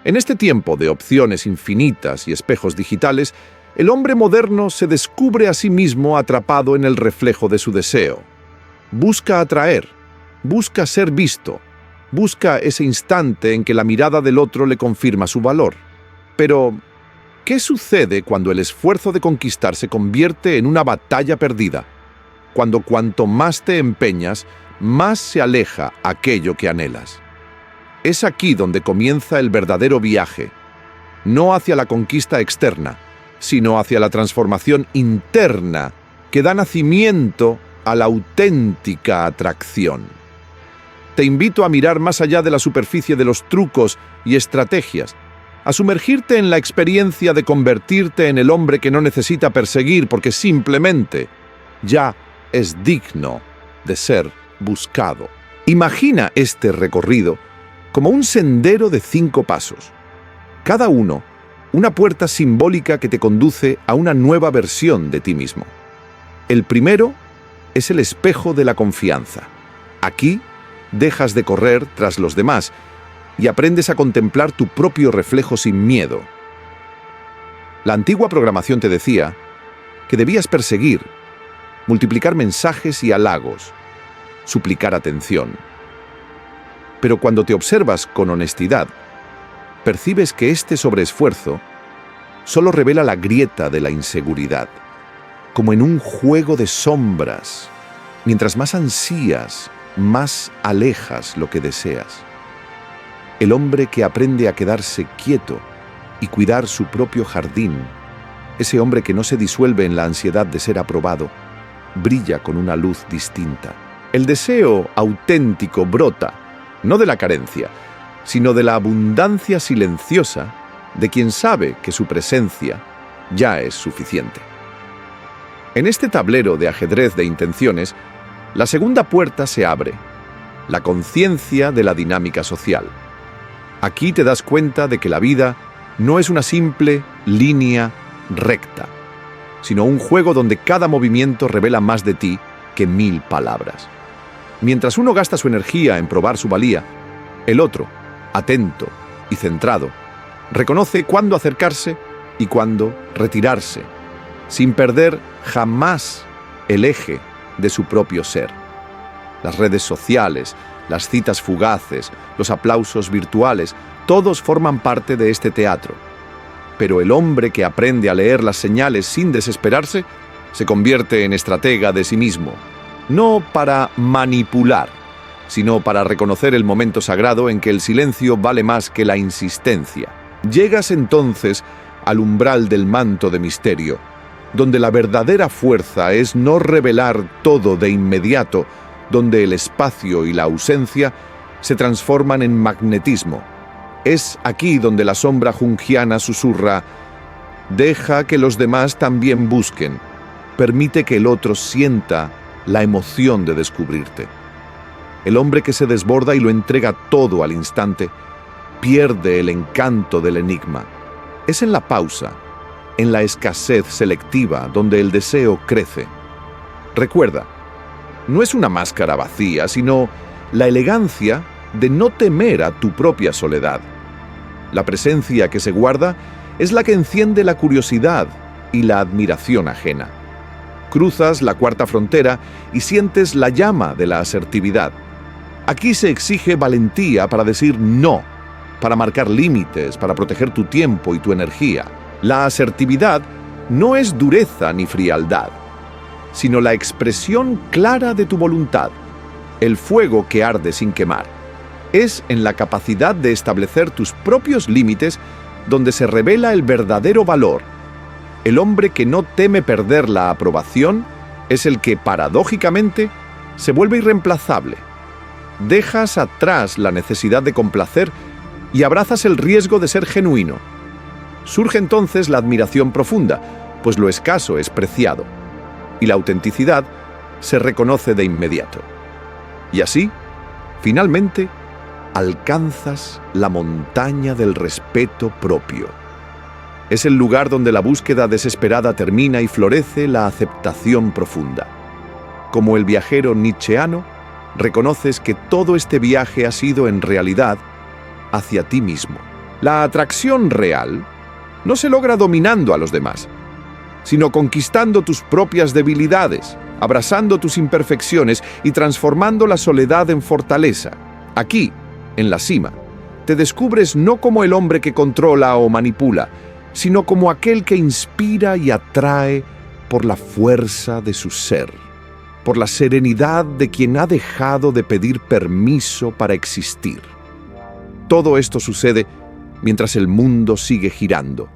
En este tiempo de opciones infinitas y espejos digitales, el hombre moderno se descubre a sí mismo atrapado en el reflejo de su deseo. Busca atraer, busca ser visto, busca ese instante en que la mirada del otro le confirma su valor. Pero, ¿qué sucede cuando el esfuerzo de conquistar se convierte en una batalla perdida? Cuando cuanto más te empeñas, más se aleja aquello que anhelas. Es aquí donde comienza el verdadero viaje, no hacia la conquista externa, sino hacia la transformación interna que da nacimiento a la auténtica atracción. Te invito a mirar más allá de la superficie de los trucos y estrategias, a sumergirte en la experiencia de convertirte en el hombre que no necesita perseguir porque simplemente ya es digno de ser buscado. Imagina este recorrido como un sendero de 5 pasos, cada uno una puerta simbólica que te conduce a una nueva versión de ti mismo. El primero es el espejo de la confianza. Aquí dejas de correr tras los demás y aprendes a contemplar tu propio reflejo sin miedo. La antigua programación te decía que debías perseguir, multiplicar mensajes y halagos, suplicar atención. Pero cuando te observas con honestidad, percibes que este sobreesfuerzo solo revela la grieta de la inseguridad, como en un juego de sombras. Mientras más ansías, más alejas lo que deseas. El hombre que aprende a quedarse quieto y cuidar su propio jardín, ese hombre que no se disuelve en la ansiedad de ser aprobado, brilla con una luz distinta. El deseo auténtico brota, no de la carencia, sino de la abundancia silenciosa de quien sabe que su presencia ya es suficiente. En este tablero de ajedrez de intenciones, la segunda puerta se abre, la conciencia de la dinámica social. Aquí te das cuenta de que la vida no es una simple línea recta, sino un juego donde cada movimiento revela más de ti que 1000 palabras. Mientras uno gasta su energía en probar su valía, el otro, atento y centrado, reconoce cuándo acercarse y cuándo retirarse, sin perder jamás el eje de su propio ser. Las redes sociales, las citas fugaces, los aplausos virtuales, todos forman parte de este teatro. Pero el hombre que aprende a leer las señales sin desesperarse, se convierte en estratega de sí mismo, no para manipular, sino para reconocer el momento sagrado en que el silencio vale más que la insistencia. Llegas entonces al umbral del manto de misterio, donde la verdadera fuerza es no revelar todo de inmediato, donde el espacio y la ausencia se transforman en magnetismo. Es aquí donde la sombra junguiana susurra: deja que los demás también busquen, permite que el otro sienta la emoción de descubrirte. El hombre que se desborda y lo entrega todo al instante, pierde el encanto del enigma. Es en la pausa, en la escasez selectiva, donde el deseo crece. Recuerda, no es una máscara vacía, sino la elegancia de no temer a tu propia soledad. La presencia que se guarda es la que enciende la curiosidad y la admiración ajena. Cruzas la cuarta frontera y sientes la llama de la asertividad. Aquí se exige valentía para decir no, para marcar límites, para proteger tu tiempo y tu energía. La asertividad no es dureza ni frialdad, sino la expresión clara de tu voluntad, el fuego que arde sin quemar. Es en la capacidad de establecer tus propios límites donde se revela el verdadero valor. El hombre que no teme perder la aprobación es el que, paradójicamente, se vuelve irreemplazable. Dejas atrás la necesidad de complacer y abrazas el riesgo de ser genuino. Surge entonces la admiración profunda, pues lo escaso es preciado, y la autenticidad se reconoce de inmediato. Y así, finalmente, alcanzas la montaña del respeto propio. Es el lugar donde la búsqueda desesperada termina y florece la aceptación profunda. Como el viajero nietzscheano, reconoces que todo este viaje ha sido en realidad hacia ti mismo. La atracción real no se logra dominando a los demás, sino conquistando tus propias debilidades, abrazando tus imperfecciones y transformando la soledad en fortaleza. Aquí, en la cima, te descubres no como el hombre que controla o manipula, sino como aquel que inspira y atrae por la fuerza de su ser, por la serenidad de quien ha dejado de pedir permiso para existir. Todo esto sucede mientras el mundo sigue girando,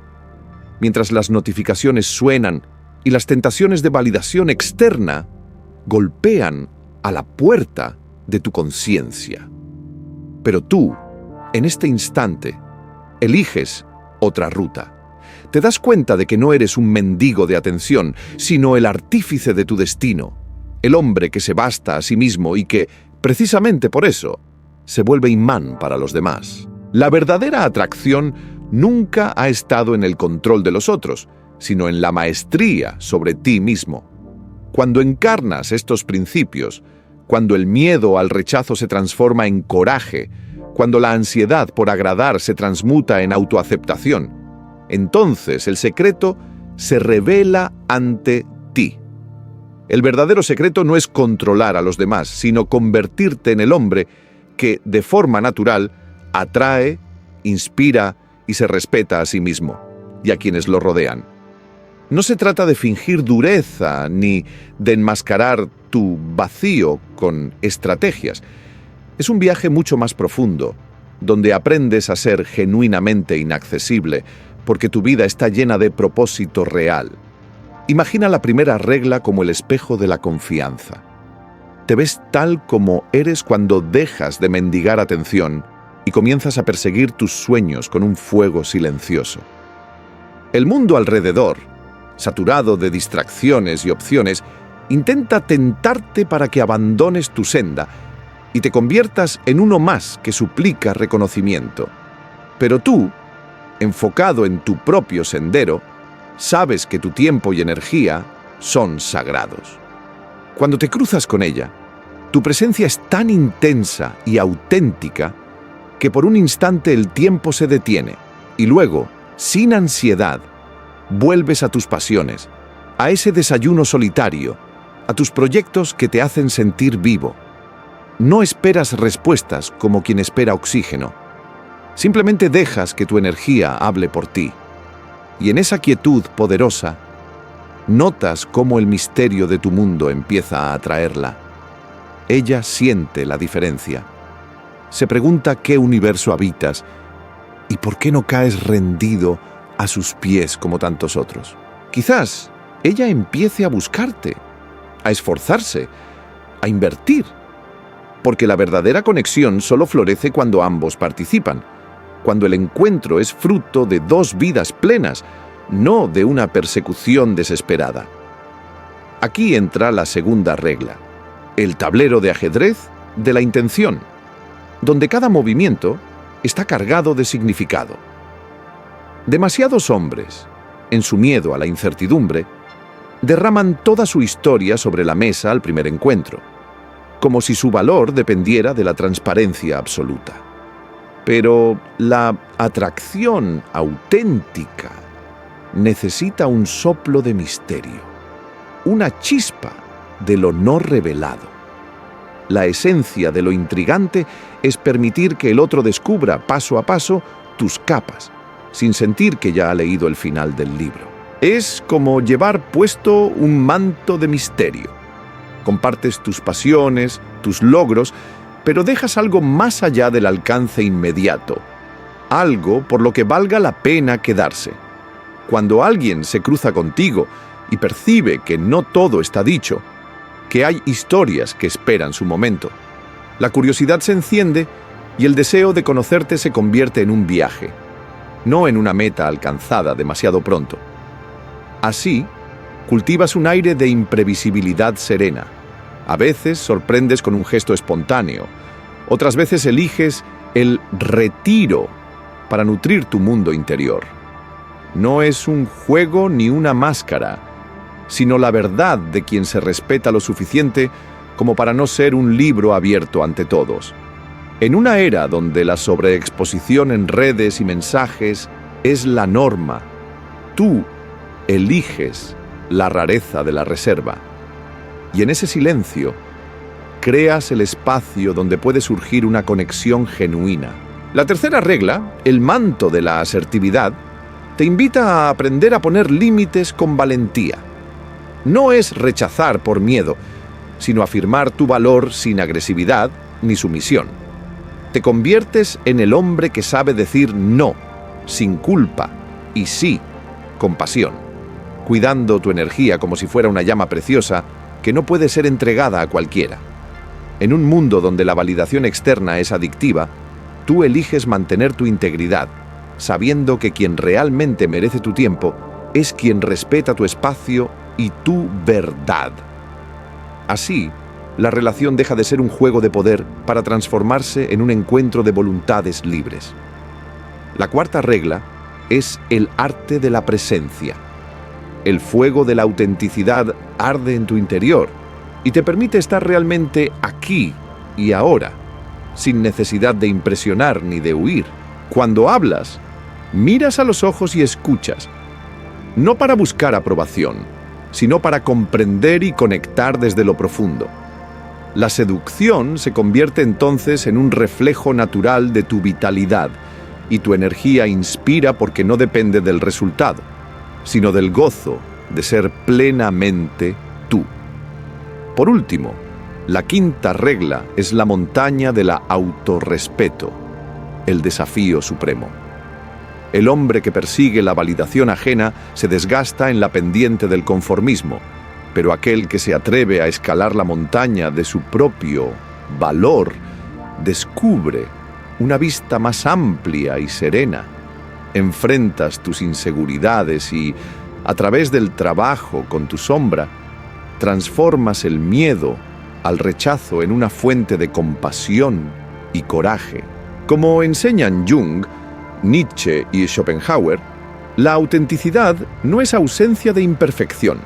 mientras las notificaciones suenan y las tentaciones de validación externa golpean a la puerta de tu conciencia. Pero tú, en este instante, eliges otra ruta. Te das cuenta de que no eres un mendigo de atención, sino el artífice de tu destino, el hombre que se basta a sí mismo y que, precisamente por eso, se vuelve imán para los demás. La verdadera atracción nunca ha estado en el control de los otros, sino en la maestría sobre ti mismo. Cuando encarnas estos principios, cuando el miedo al rechazo se transforma en coraje, cuando la ansiedad por agradar se transmuta en autoaceptación, entonces el secreto se revela ante ti. El verdadero secreto no es controlar a los demás, sino convertirte en el hombre que, de forma natural, atrae, inspira y se respeta a sí mismo y a quienes lo rodean. No se trata de fingir dureza ni de enmascarar tu vacío con estrategias. Es un viaje mucho más profundo, donde aprendes a ser genuinamente inaccesible, porque tu vida está llena de propósito real. Imagina la primera regla como el espejo de la confianza. Te ves tal como eres cuando dejas de mendigar atención y comienzas a perseguir tus sueños con un fuego silencioso. El mundo alrededor, saturado de distracciones y opciones, intenta tentarte para que abandones tu senda y te conviertas en uno más que suplica reconocimiento. Pero tú, enfocado en tu propio sendero, sabes que tu tiempo y energía son sagrados. Cuando te cruzas con ella, tu presencia es tan intensa y auténtica que por un instante el tiempo se detiene y luego, sin ansiedad, vuelves a tus pasiones, a ese desayuno solitario, a tus proyectos que te hacen sentir vivo. No esperas respuestas como quien espera oxígeno. Simplemente dejas que tu energía hable por ti. Y en esa quietud poderosa, notas cómo el misterio de tu mundo empieza a atraerla. Ella siente la diferencia. Se pregunta qué universo habitas y por qué no caes rendido a sus pies como tantos otros. Quizás ella empiece a buscarte, a esforzarse, a invertir, porque la verdadera conexión solo florece cuando ambos participan, cuando el encuentro es fruto de dos vidas plenas, no de una persecución desesperada. Aquí entra la segunda regla, el tablero de ajedrez de la intención, donde cada movimiento está cargado de significado. Demasiados hombres, en su miedo a la incertidumbre, derraman toda su historia sobre la mesa al primer encuentro, como si su valor dependiera de la transparencia absoluta. Pero la atracción auténtica necesita un soplo de misterio, una chispa de lo no revelado. La esencia de lo intrigante es permitir que el otro descubra paso a paso tus capas, sin sentir que ya ha leído el final del libro. Es como llevar puesto un manto de misterio. Compartes tus pasiones, tus logros, pero dejas algo más allá del alcance inmediato, algo por lo que valga la pena quedarse. Cuando alguien se cruza contigo y percibe que no todo está dicho, que hay historias que esperan su momento, la curiosidad se enciende y el deseo de conocerte se convierte en un viaje, no en una meta alcanzada demasiado pronto. Así, cultivas un aire de imprevisibilidad serena. A veces sorprendes con un gesto espontáneo, otras veces eliges el retiro para nutrir tu mundo interior. No es un juego ni una máscara, sino la verdad de quien se respeta lo suficiente como para no ser un libro abierto ante todos. En una era donde la sobreexposición en redes y mensajes es la norma, tú eliges la rareza de la reserva. Y en ese silencio, creas el espacio donde puede surgir una conexión genuina. La tercera regla, el manto de la asertividad, te invita a aprender a poner límites con valentía. No es rechazar por miedo, sino afirmar tu valor sin agresividad ni sumisión. Te conviertes en el hombre que sabe decir no, sin culpa, y sí, con pasión, cuidando tu energía como si fuera una llama preciosa que no puede ser entregada a cualquiera. En un mundo donde la validación externa es adictiva, tú eliges mantener tu integridad, sabiendo que quien realmente merece tu tiempo es quien respeta tu espacio y tu verdad. Así, la relación deja de ser un juego de poder para transformarse en un encuentro de voluntades libres. La cuarta regla es el arte de la presencia. El fuego de la autenticidad arde en tu interior y te permite estar realmente aquí y ahora, sin necesidad de impresionar ni de huir. Cuando hablas, miras a los ojos y escuchas, no para buscar aprobación, sino para comprender y conectar desde lo profundo. La seducción se convierte entonces en un reflejo natural de tu vitalidad, y tu energía inspira porque no depende del resultado, sino del gozo de ser plenamente tú. Por último, la quinta regla es la montaña del autorrespeto, el desafío supremo. El hombre que persigue la validación ajena se desgasta en la pendiente del conformismo, pero aquel que se atreve a escalar la montaña de su propio valor descubre una vista más amplia y serena. Enfrentas tus inseguridades y, a través del trabajo con tu sombra, transformas el miedo al rechazo en una fuente de compasión y coraje. Como enseñan Jung, Nietzsche y Schopenhauer, la autenticidad no es ausencia de imperfección,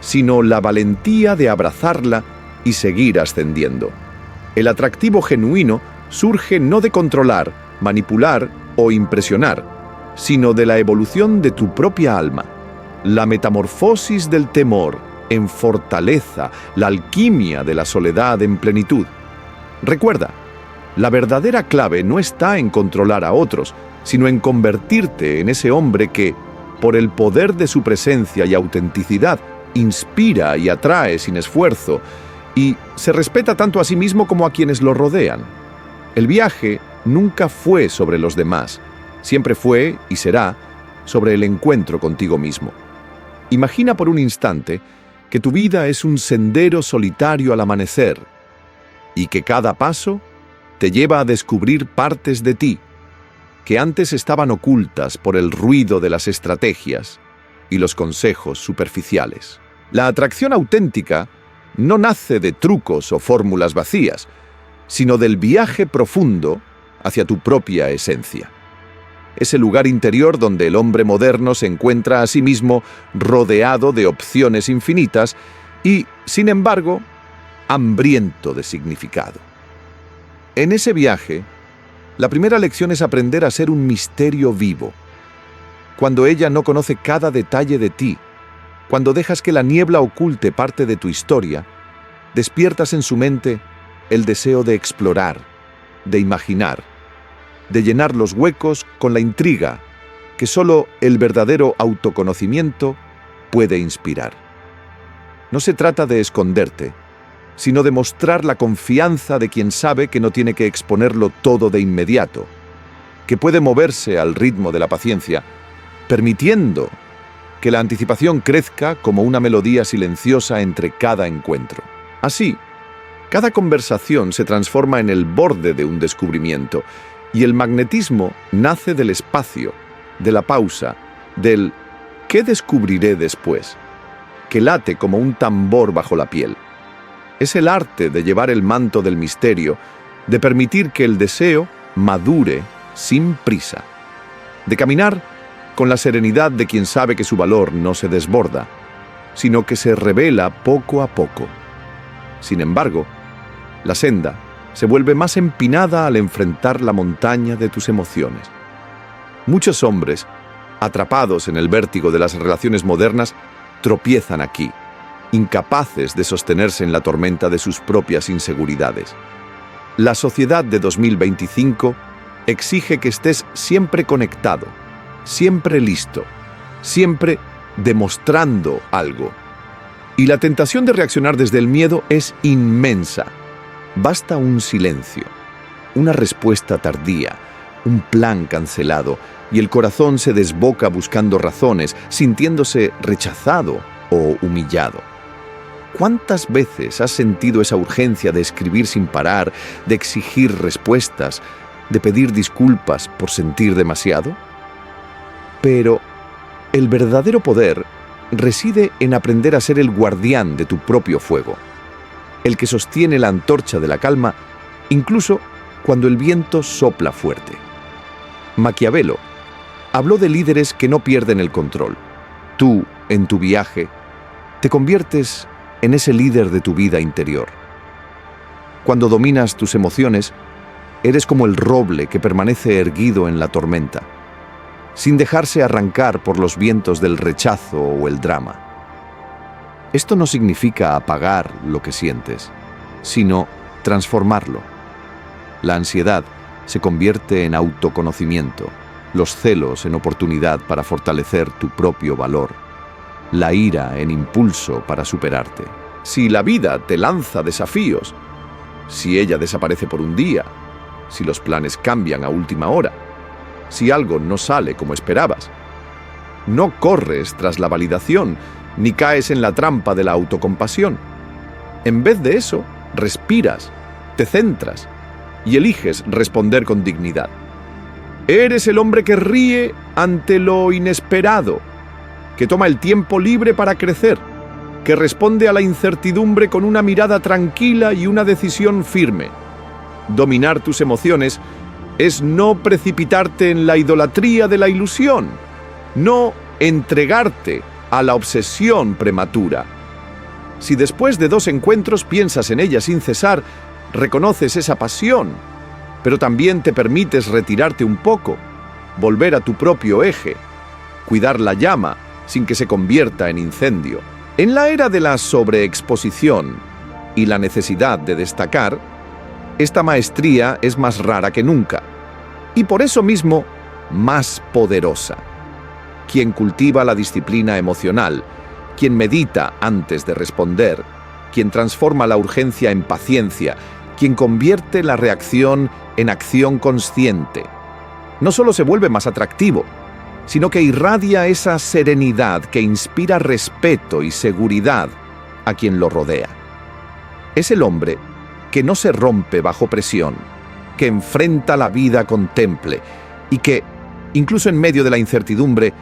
sino la valentía de abrazarla y seguir ascendiendo. El atractivo genuino surge no de controlar, manipular o impresionar, sino de la evolución de tu propia alma, la metamorfosis del temor en fortaleza, la alquimia de la soledad en plenitud. Recuerda, la verdadera clave no está en controlar a otros, sino en convertirte en ese hombre que, por el poder de su presencia y autenticidad, inspira y atrae sin esfuerzo, y se respeta tanto a sí mismo como a quienes lo rodean. El viaje nunca fue sobre los demás, siempre fue y será sobre el encuentro contigo mismo. Imagina por un instante que tu vida es un sendero solitario al amanecer y que cada paso te lleva a descubrir partes de ti que antes estaban ocultas por el ruido de las estrategias y los consejos superficiales. La atracción auténtica no nace de trucos o fórmulas vacías, sino del viaje profundo hacia tu propia esencia. Ese lugar interior donde el hombre moderno se encuentra a sí mismo rodeado de opciones infinitas y, sin embargo, hambriento de significado. En ese viaje, la primera lección es aprender a ser un misterio vivo. Cuando ella no conoce cada detalle de ti, cuando dejas que la niebla oculte parte de tu historia, despiertas en su mente el deseo de explorar, de imaginar, de llenar los huecos con la intriga que solo el verdadero autoconocimiento puede inspirar. No se trata de esconderte, sino de mostrar la confianza de quien sabe que no tiene que exponerlo todo de inmediato, que puede moverse al ritmo de la paciencia, permitiendo que la anticipación crezca como una melodía silenciosa entre cada encuentro. Así, cada conversación se transforma en el borde de un descubrimiento, y el magnetismo nace del espacio, de la pausa, del ¿qué descubriré después?, que late como un tambor bajo la piel. Es el arte de llevar el manto del misterio, de permitir que el deseo madure sin prisa, de caminar con la serenidad de quien sabe que su valor no se desborda, sino que se revela poco a poco. Sin embargo, la senda se vuelve más empinada al enfrentar la montaña de tus emociones. Muchos hombres, atrapados en el vértigo de las relaciones modernas, tropiezan aquí, incapaces de sostenerse en la tormenta de sus propias inseguridades. La sociedad de 2025 exige que estés siempre conectado, siempre listo, siempre demostrando algo. Y la tentación de reaccionar desde el miedo es inmensa. Basta un silencio, una respuesta tardía, un plan cancelado, y el corazón se desboca buscando razones, sintiéndose rechazado o humillado. ¿Cuántas veces has sentido esa urgencia de escribir sin parar, de exigir respuestas, de pedir disculpas por sentir demasiado? Pero el verdadero poder reside en aprender a ser el guardián de tu propio fuego, el que sostiene la antorcha de la calma, incluso cuando el viento sopla fuerte. Maquiavelo habló de líderes que no pierden el control. Tú, en tu viaje, te conviertes en ese líder de tu vida interior. Cuando dominas tus emociones, eres como el roble que permanece erguido en la tormenta, sin dejarse arrancar por los vientos del rechazo o el drama. Esto no significa apagar lo que sientes, sino transformarlo. La ansiedad se convierte en autoconocimiento, los celos en oportunidad para fortalecer tu propio valor, la ira en impulso para superarte. Si la vida te lanza desafíos, si ella desaparece por un día, si los planes cambian a última hora, si algo no sale como esperabas, no corres tras la validación ni caes en la trampa de la autocompasión. En vez de eso, respiras, te centras y eliges responder con dignidad. Eres el hombre que ríe ante lo inesperado, que toma el tiempo libre para crecer, que responde a la incertidumbre con una mirada tranquila y una decisión firme. Dominar tus emociones es no precipitarte en la idolatría de la ilusión, no entregarte a la obsesión prematura. Si después de 2 encuentros piensas en ella sin cesar, reconoces esa pasión, pero también te permites retirarte un poco, volver a tu propio eje, cuidar la llama sin que se convierta en incendio. En la era de la sobreexposición y la necesidad de destacar, esta maestría es más rara que nunca, y por eso mismo más poderosa. Quien cultiva la disciplina emocional, quien medita antes de responder, quien transforma la urgencia en paciencia, quien convierte la reacción en acción consciente, no solo se vuelve más atractivo, sino que irradia esa serenidad que inspira respeto y seguridad a quien lo rodea. Es el hombre que no se rompe bajo presión, que enfrenta la vida con temple y que, incluso en medio de la incertidumbre,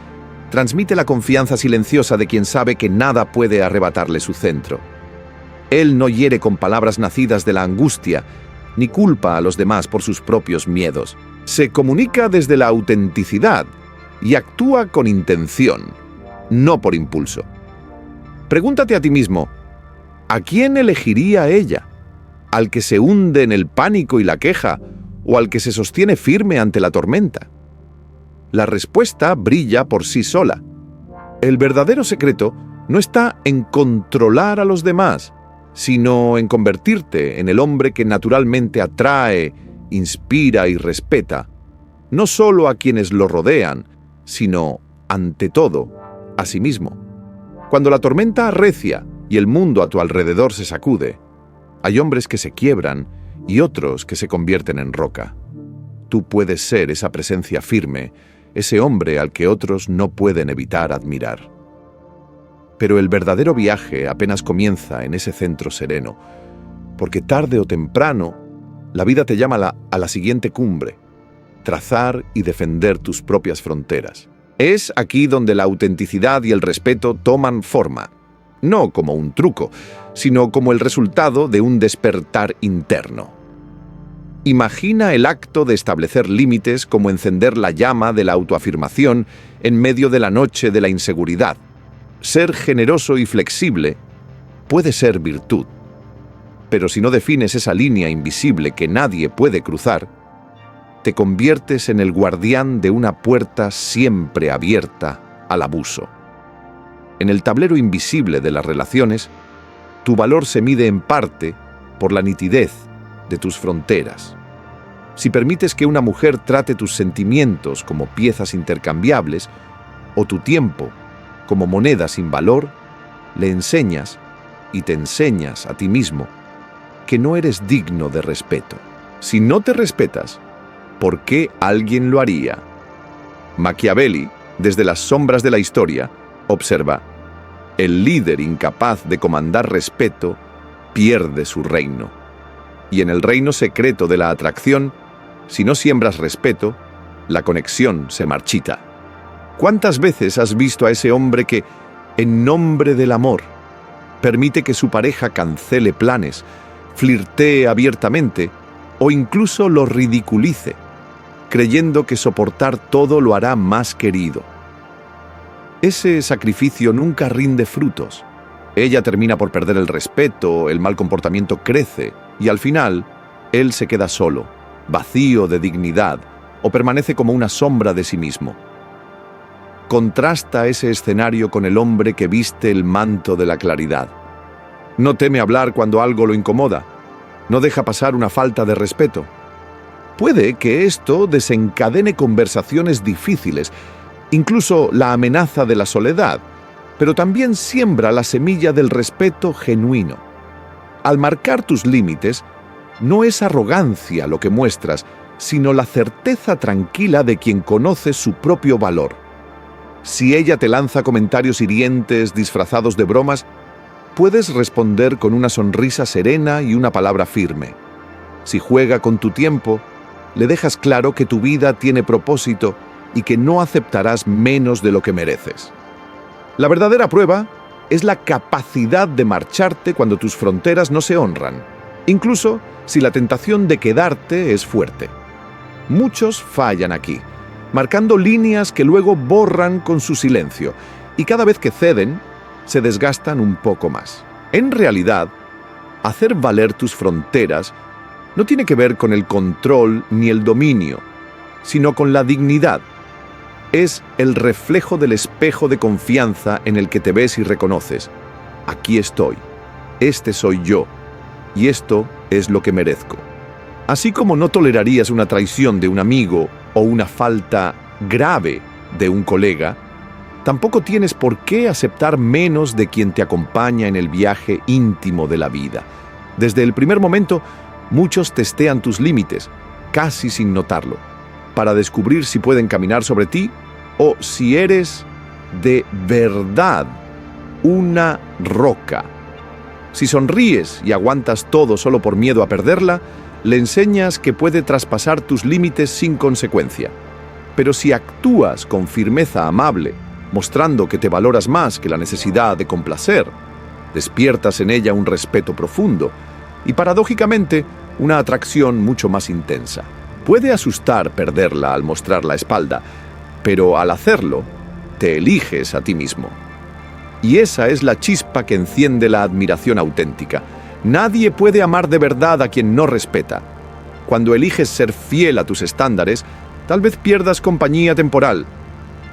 transmite la confianza silenciosa de quien sabe que nada puede arrebatarle su centro. Él no hiere con palabras nacidas de la angustia, ni culpa a los demás por sus propios miedos. Se comunica desde la autenticidad y actúa con intención, no por impulso. Pregúntate a ti mismo, ¿a quién elegiría ella? ¿Al que se hunde en el pánico y la queja o al que se sostiene firme ante la tormenta? La respuesta brilla por sí sola. El verdadero secreto no está en controlar a los demás, sino en convertirte en el hombre que naturalmente atrae, inspira y respeta, no solo a quienes lo rodean, sino, ante todo, a sí mismo. Cuando la tormenta arrecia y el mundo a tu alrededor se sacude, hay hombres que se quiebran y otros que se convierten en roca. Tú puedes ser esa presencia firme, ese hombre al que otros no pueden evitar admirar. Pero el verdadero viaje apenas comienza en ese centro sereno, porque tarde o temprano la vida te llama a la siguiente cumbre, trazar y defender tus propias fronteras. Es aquí donde la autenticidad y el respeto toman forma, no como un truco, sino como el resultado de un despertar interno. Imagina el acto de establecer límites como encender la llama de la autoafirmación en medio de la noche de la inseguridad. Ser generoso y flexible puede ser virtud, Pero si no defines esa línea invisible que nadie puede cruzar, te conviertes en el guardián de una puerta siempre abierta al abuso. En el tablero invisible de las relaciones, tu valor se mide en parte por la nitidez de tus fronteras. Si permites que una mujer trate tus sentimientos como piezas intercambiables o tu tiempo como moneda sin valor, le enseñas y te enseñas a ti mismo que no eres digno de respeto. Si no te respetas, ¿por qué alguien lo haría? Machiavelli, desde las sombras de la historia, observa: el líder incapaz de comandar respeto pierde su reino. Y en el reino secreto de la atracción, si no siembras respeto, la conexión se marchita. ¿Cuántas veces has visto a ese hombre que, en nombre del amor, permite que su pareja cancele planes, flirtee abiertamente o incluso lo ridiculice, creyendo que soportar todo lo hará más querido? Ese sacrificio nunca rinde frutos. Ella termina por perder el respeto, el mal comportamiento crece y al final, él se queda solo, vacío de dignidad o permanece como una sombra de sí mismo. Contrasta ese escenario con el hombre que viste el manto de la claridad. No teme hablar cuando algo lo incomoda. No deja pasar una falta de respeto. Puede que esto desencadene conversaciones difíciles, incluso la amenaza de la soledad, pero también siembra la semilla del respeto genuino. Al marcar tus límites, no es arrogancia lo que muestras, sino la certeza tranquila de quien conoce su propio valor. Si ella te lanza comentarios hirientes disfrazados de bromas, puedes responder con una sonrisa serena y una palabra firme. Si juega con tu tiempo, le dejas claro que tu vida tiene propósito y que no aceptarás menos de lo que mereces. La verdadera prueba es la capacidad de marcharte cuando tus fronteras no se honran, incluso si la tentación de quedarte es fuerte. Muchos fallan aquí, marcando líneas que luego borran con su silencio, y cada vez que ceden, se desgastan un poco más. En realidad, hacer valer tus fronteras no tiene que ver con el control ni el dominio, sino con la dignidad. Es el reflejo del espejo de confianza en el que te ves y reconoces: aquí estoy, este soy yo, y esto es lo que merezco. Así como no tolerarías una traición de un amigo o una falta grave de un colega, tampoco tienes por qué aceptar menos de quien te acompaña en el viaje íntimo de la vida. Desde el primer momento, muchos testean tus límites, casi sin notarlo, para descubrir si pueden caminar sobre ti o si eres de verdad una roca. Si sonríes y aguantas todo solo por miedo a perderla, le enseñas que puede traspasar tus límites sin consecuencia. Pero si actúas con firmeza amable, mostrando que te valoras más que la necesidad de complacer, despiertas en ella un respeto profundo y, paradójicamente, una atracción mucho más intensa. Puede asustar perderla al mostrar la espalda, pero al hacerlo, te eliges a ti mismo. Y esa es la chispa que enciende la admiración auténtica. Nadie puede amar de verdad a quien no respeta. Cuando eliges ser fiel a tus estándares, tal vez pierdas compañía temporal,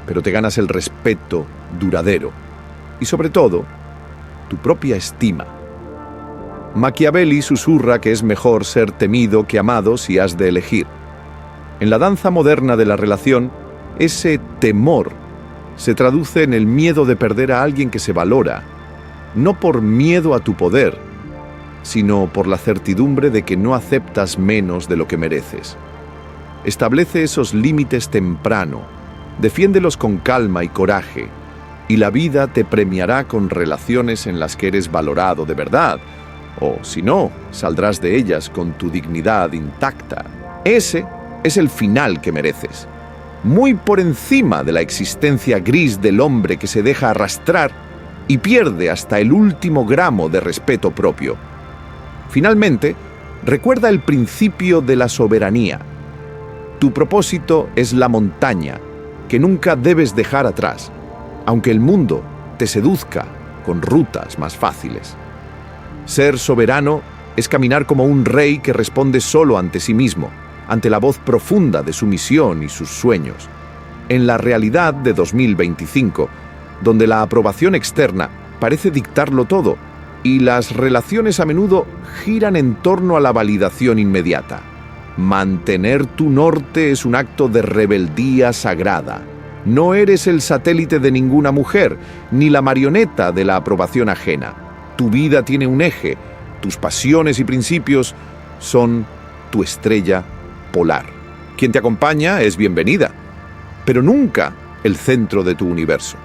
pero te ganas el respeto duradero y, sobre todo, tu propia estima. Machiavelli susurra que es mejor ser temido que amado si has de elegir. En la danza moderna de la relación, ese temor se traduce en el miedo de perder a alguien que se valora, no por miedo a tu poder, sino por la certidumbre de que no aceptas menos de lo que mereces. Establece esos límites temprano, defiéndelos con calma y coraje, y la vida te premiará con relaciones en las que eres valorado de verdad, o si no, saldrás de ellas con tu dignidad intacta. Ese es el final que mereces, muy por encima de la existencia gris del hombre que se deja arrastrar y pierde hasta el último gramo de respeto propio. Finalmente, recuerda el principio de la soberanía. Tu propósito es la montaña, que nunca debes dejar atrás, aunque el mundo te seduzca con rutas más fáciles. Ser soberano Es caminar como un rey que responde solo ante sí mismo, ante la voz profunda de su misión y sus sueños. En la realidad de 2025, donde la aprobación externa parece dictarlo todo y las relaciones a menudo giran en torno a la validación inmediata. Mantener tu norte es un acto de rebeldía sagrada. No eres el satélite de ninguna mujer, ni la marioneta de la aprobación ajena. Tu vida tiene un eje. Tus pasiones y principios son tu estrella polar. Quien te acompaña es bienvenida, pero nunca el centro de tu universo.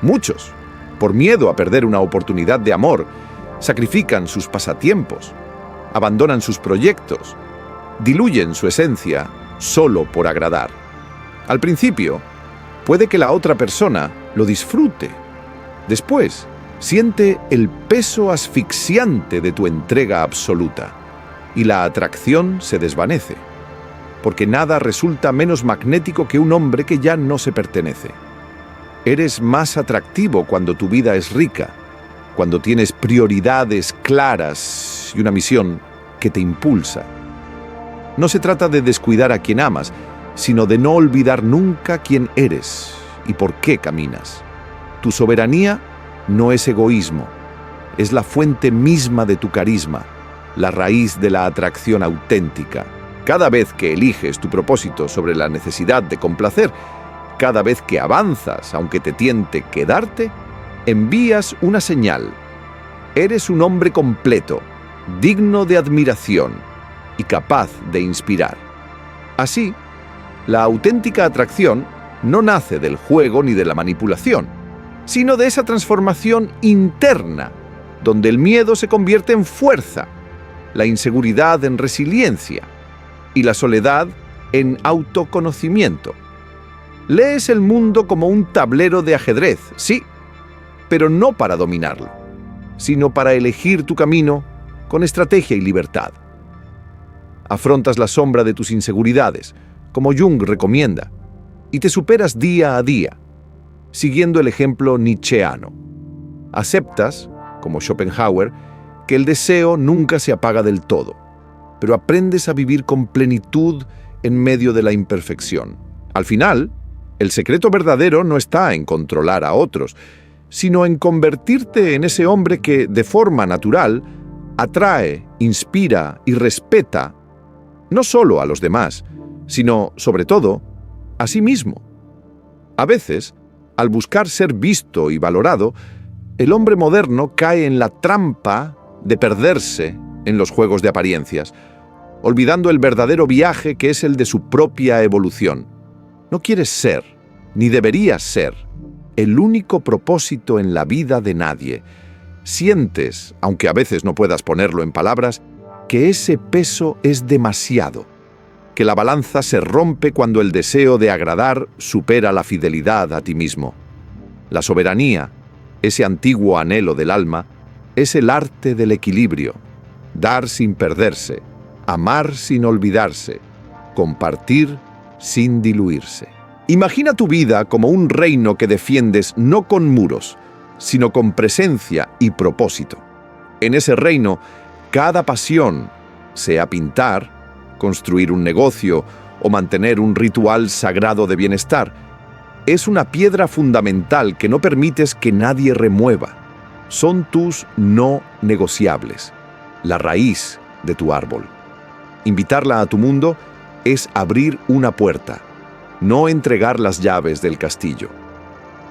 Muchos, por miedo a perder una oportunidad de amor, sacrifican sus pasatiempos, abandonan sus proyectos, diluyen su esencia solo por agradar. Al principio, puede que la otra persona lo disfrute. Después, siente el peso asfixiante de tu entrega absoluta y la atracción se desvanece, porque nada resulta menos magnético que un hombre que ya no se pertenece. Eres más atractivo cuando tu vida es rica, cuando tienes prioridades claras y una misión que te impulsa. No se trata de descuidar a quien amas, sino de no olvidar nunca quién eres y por qué caminas. Tu soberanía no es egoísmo, es la fuente misma de tu carisma, la raíz de la atracción auténtica. Cada vez que eliges tu propósito sobre la necesidad de complacer, cada vez que avanzas, aunque te tiente quedarte, envías una señal. Eres un hombre completo, digno de admiración y capaz de inspirar. Así, la auténtica atracción no nace del juego ni de la manipulación, sino de esa transformación interna, donde el miedo se convierte en fuerza, la inseguridad en resiliencia y la soledad en autoconocimiento. Lees el mundo como un tablero de ajedrez, sí, pero no para dominarlo, sino para elegir tu camino con estrategia y libertad. Afrontas la sombra de tus inseguridades, como Jung recomienda, y te superas día a día, siguiendo el ejemplo nietzscheano. Aceptas, como Schopenhauer, que el deseo nunca se apaga del todo, pero aprendes a vivir con plenitud en medio de la imperfección. Al final, el secreto verdadero no está en controlar a otros, sino en convertirte en ese hombre que, de forma natural, atrae, inspira y respeta no solo a los demás, sino, sobre todo, a sí mismo. A veces, al buscar ser visto y valorado, el hombre moderno cae en la trampa de perderse en los juegos de apariencias, olvidando el verdadero viaje que es el de su propia evolución. No quieres ser, ni deberías ser, el único propósito en la vida de nadie. Sientes, aunque a veces no puedas ponerlo en palabras, que ese peso es demasiado, que la balanza se rompe cuando el deseo de agradar supera la fidelidad a ti mismo. La soberanía, ese antiguo anhelo del alma, es el arte del equilibrio, dar sin perderse, amar sin olvidarse, compartir sin diluirse. Imagina tu vida como un reino que defiendes no con muros, sino con presencia y propósito. En ese reino, cada pasión, sea pintar, construir un negocio o mantener un ritual sagrado de bienestar, es una piedra fundamental que no permites que nadie remueva. Son tus no negociables, la raíz de tu árbol. Invitarla a tu mundo es abrir una puerta, no entregar las llaves del castillo.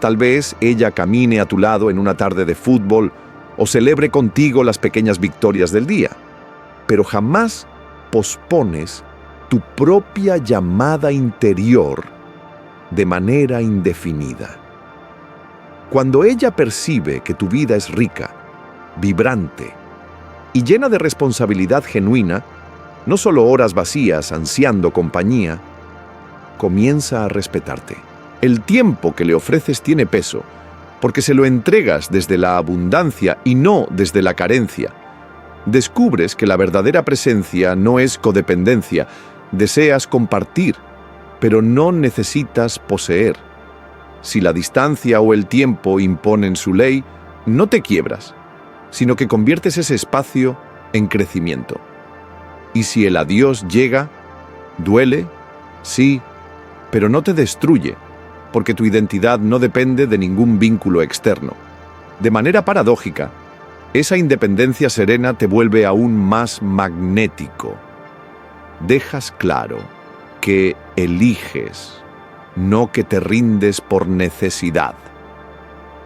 Tal vez ella camine a tu lado en una tarde de fútbol o celebre contigo las pequeñas victorias del día, pero jamás pospones tu propia llamada interior de manera indefinida. Cuando ella percibe que tu vida es rica, vibrante y llena de responsabilidad genuina, no solo horas vacías ansiando compañía, comienza a respetarte. El tiempo que le ofreces tiene peso, porque se lo entregas desde la abundancia y no desde la carencia. Descubres que la verdadera presencia no es codependencia, deseas compartir, pero no necesitas poseer. Si la distancia o el tiempo imponen su ley, no te quiebras, sino que conviertes ese espacio en crecimiento. Y si el adiós llega, duele, sí, pero no te destruye, porque tu identidad no depende de ningún vínculo externo. De manera paradójica, esa independencia serena te vuelve aún más magnético. Dejas claro que eliges, no que te rindes por necesidad.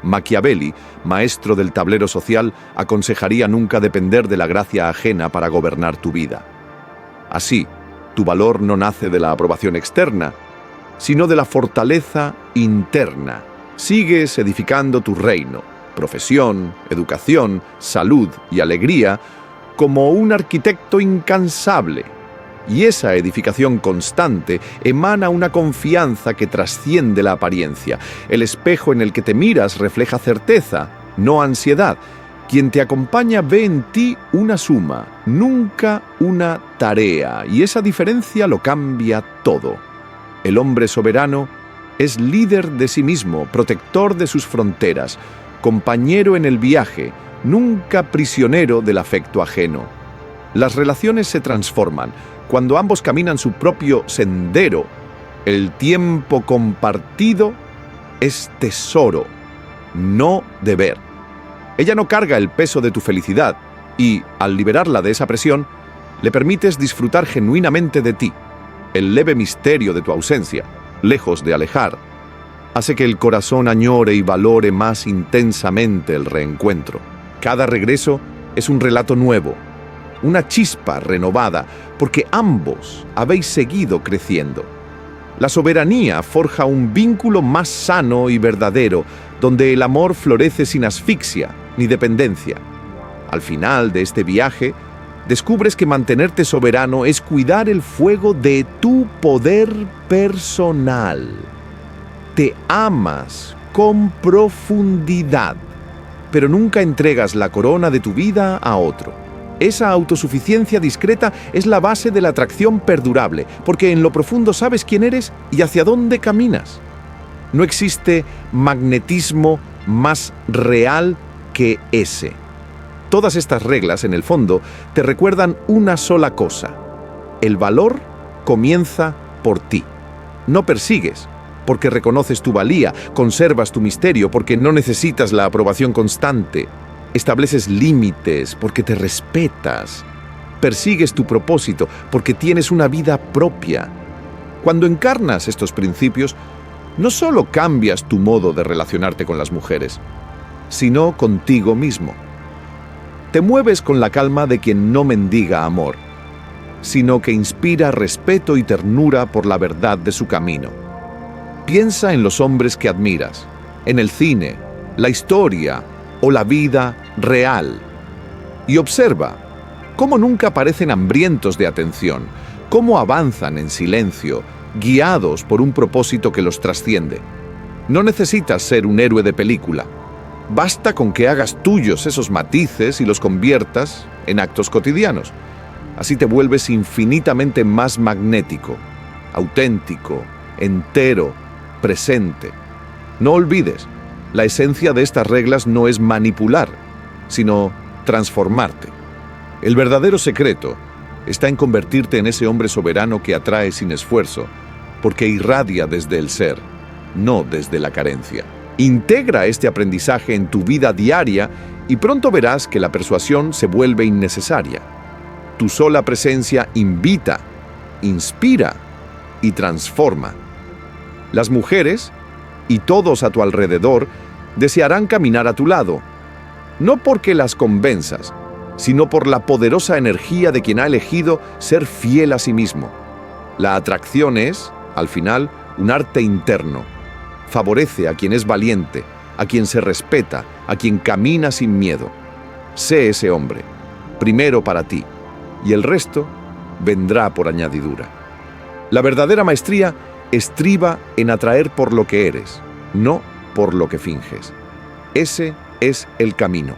Machiavelli, maestro del tablero social, aconsejaría nunca depender de la gracia ajena para gobernar tu vida. Así, tu valor no nace de la aprobación externa, sino de la fortaleza interna. Sigues edificando tu reino, profesión, educación, salud y alegría, como un arquitecto incansable. Y esa edificación constante emana una confianza que trasciende la apariencia. El espejo en el que te miras refleja certeza, no ansiedad. Quien te acompaña ve en ti una suma, nunca una tarea, y esa diferencia lo cambia todo. El hombre soberano es líder de sí mismo, protector de sus fronteras, compañero en el viaje, nunca prisionero del afecto ajeno. Las relaciones se transforman cuando ambos caminan su propio sendero. El tiempo compartido es tesoro, no deber. Ella no carga el peso de tu felicidad y, al liberarla de esa presión, le permites disfrutar genuinamente de ti. El leve misterio de tu ausencia, lejos de alejar, hace que el corazón añore y valore más intensamente el reencuentro. Cada regreso es un relato nuevo, una chispa renovada, porque ambos habéis seguido creciendo. La soberanía forja un vínculo más sano y verdadero, donde el amor florece sin asfixia ni dependencia. Al final de este viaje, descubres que mantenerte soberano es cuidar el fuego de tu poder personal. Te amas con profundidad, pero nunca entregas la corona de tu vida a otro. Esa autosuficiencia discreta es la base de la atracción perdurable, porque en lo profundo sabes quién eres y hacia dónde caminas. No existe magnetismo más real que ese. Todas estas reglas, en el fondo, te recuerdan una sola cosa. El valor comienza por ti. No persigues, porque reconoces tu valía, conservas tu misterio, porque no necesitas la aprobación constante. Estableces límites porque te respetas. Persigues tu propósito porque tienes una vida propia. Cuando encarnas estos principios, no solo cambias tu modo de relacionarte con las mujeres, sino contigo mismo. Te mueves con la calma de quien no mendiga amor, sino que inspira respeto y ternura por la verdad de su camino. Piensa en los hombres que admiras, en el cine, la historia o la vida real, y observa cómo nunca parecen hambrientos de atención, cómo avanzan en silencio, guiados por un propósito que los trasciende. No necesitas ser un héroe de película. Basta con que hagas tuyos esos matices y los conviertas en actos cotidianos. Así te vuelves infinitamente más magnético, auténtico, entero, presente. No olvides, la esencia de estas reglas no es manipular, sino transformarte. El verdadero secreto está en convertirte en ese hombre soberano que atrae sin esfuerzo, porque irradia desde el ser, no desde la carencia. Integra este aprendizaje en tu vida diaria y pronto verás que la persuasión se vuelve innecesaria. Tu sola presencia invita, inspira y transforma. Las mujeres y todos a tu alrededor desearán caminar a tu lado, no porque las convenzas, sino por la poderosa energía de quien ha elegido ser fiel a sí mismo. La atracción es, al final, un arte interno. Favorece a quien es valiente, a quien se respeta, a quien camina sin miedo. Sé ese hombre, primero para ti, y el resto vendrá por añadidura. La verdadera maestría estriba en atraer por lo que eres, no por lo que finges. Ese es el camino.